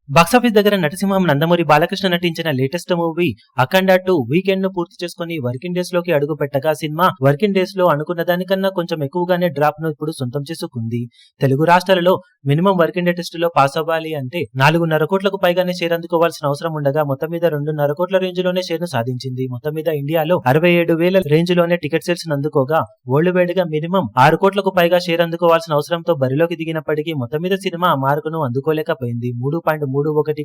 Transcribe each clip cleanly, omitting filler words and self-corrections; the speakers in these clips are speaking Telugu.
బాక్సాఫీస్ దగ్గర నటసింహం నందమూరి బాలకృష్ణ నటించిన లేటెస్ట్ మూవీ అఖండ 2 వీకెండ్ ను పూర్తి చేసుకుని వర్కింగ్ డేస్ లోకి అడుగు పెట్టగా సినిమా వర్కింగ్ డేస్ లో అనుకున్న దానికన్నా కొంచెం ఎక్కువగానే డ్రాప్ ను ఇప్పుడు సొంతం చేసుకుంది. తెలుగు రాష్ట్రాలలో మినిమం వర్కింగ్ డే టెస్ట్ లో పాస్ అవ్వాలి అంటే 4.5 కోట్లకు పైగానే షేర్ అందుకోవాల్సిన అవసరం ఉండగా మొత్తం మీద 2.5 కోట్ల రేంజ్ లోనే షేర్ ను సాధించింది. మొత్తం మీద ఇండియాలో 67,000 రేంజ్ లోనే టికెట్ సేల్స్ అందుకోగా వరల్డ్ వైడ్ గా మినిమం 6 కోట్లకు పైగా షేర్ అందుకోవాల్సిన అవసరంతో బరిలోకి దిగినప్పటికీ మొత్తం మీద సినిమా ఆ మార్కును అందుకోలేకపోయింది. 3.31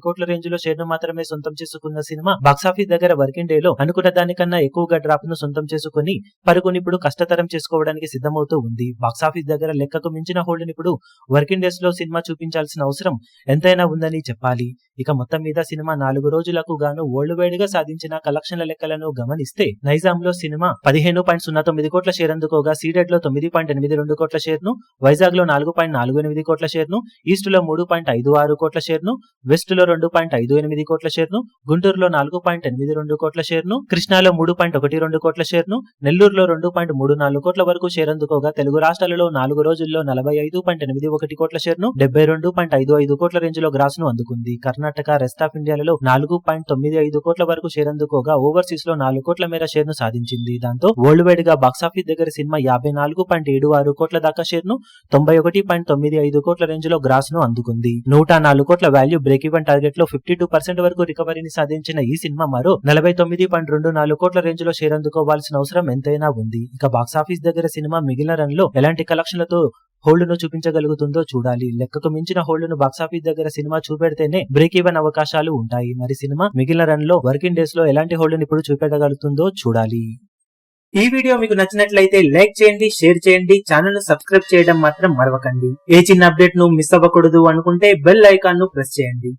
కోట్ల రేంజ్ లో షేర్ ను మాత్రమే సొంతం చేసుకున్న సినిమా బాక్సాఫీస్ దగ్గర వర్కింగ్ డే లో అనుకున్న దానికన్నా ఎక్కువగా డ్రాప్ ను సొంతం చేసుకుని పరుగుని ఇప్పుడు కష్టతరం చేసుకోవడానికి సిద్ధమవుతూ ఉంది. బాక్సాఫీస్ దగ్గర లెక్కకు మించిన హోల్డ్ ఇప్పుడు వర్కింగ్ డేస్ లో సినిమా చూపించాల్సిన అవసరం ఎంతైనా ఉందని చెప్పాలి. ఇక మొత్తం మీద సినిమా 4 రోజులకు గాను వరల్డ్ వైడ్ గా సాధించిన కలెక్షన్ల లెక్కలను గమనిస్తే నైజాం లో సినిమా 15.09 కోట్ల షేర్ అందుకోగా సీడెడ్ లో 9.82 కోట్ల షేర్ ను, వైజాగ్ లో 4.48 కోట్ల షేర్ ను, ఈస్ట్ లో 3.56 కోట్ల షేర్ ను, వెస్ట్ లో 2.58 కోట్ల షేర్ ను, గుంటూరులో 4.82 కోట్ల షేర్ ను, కృష్ణాలో 3.12 కోట్ల షేర్ ను, నెల్లూరులో 2.34 కోట్ల వరకు షేర్ అందుకోగా తెలుగు రాష్ట్రాలలో 4 రోజుల్లో 45.81 కోట్ల షేర్ ను, 72.55 కోట్ల రేంజ్ లో గ్రాస్ ను అందుకుంది. కర్ణాటక, రెస్ట్ ఆఫ్ ఇండియాలలో 4.95 కోట్ల వరకు షేర్ అందుకోగా ఓవర్సీస్ లో 4 కోట్ల మేర షేర్ ను సాధించింది. దాంతో వరల్డ్ వైడ్ గా బాక్సాఫీస్ దగ్గర సినిమా 54.76 కోట్ల దాకా షేర్ ను, 91.95 కోట్ల రేంజ్ లో గ్రాస్ ను అందుకుంది. 104 కోట్ల వాల్యూ బ్రేక్ ఈవెన్ టార్గెట్ లో 52% వరకు రికవరీని సాధించిన ఈ సినిమా మరో 49.24 కోట్ల రేంజ్ లో షేర్ అందుకోవాల్సిన అవసరం ఎంతైనా ఉంది. ఇక బాక్సాఫీస్ దగ్గర సినిమా మిగిలిన రన్ లో ఎలాంటి కలెక్షన్లతో హోల్డ్ ను చూపించగలుగుతుందో చూడాలి. లెక్కకు మించిన హోల్డ్ ను బాక్సాఫీస్ దగ్గర సినిమా చూపెడితేనే బ్రేక్ ఈవెన్ అవకాశాలు ఉంటాయి. మరి సినిమా మిగిలిన రన్ లో వర్కింగ్ డేస్ లో ఎలాంటి హోల్డ్ ను ఇప్పుడు చూపెట్టగలుగుతుందో చూడాలి. ఈ వీడియో మీకు నచ్చినట్లయితే లైక్ చేయండి, షేర్ చేయండి, ఛానల్ ను సబ్స్క్రైబ్ చేయడం మాత్రం మరవకండి. ఏ చిన్న అప్డేట్ ను మిస్ అవ్వకూడదు అనుకుంటే బెల్ ఐకాన్ ను ప్రెస్ చేయండి.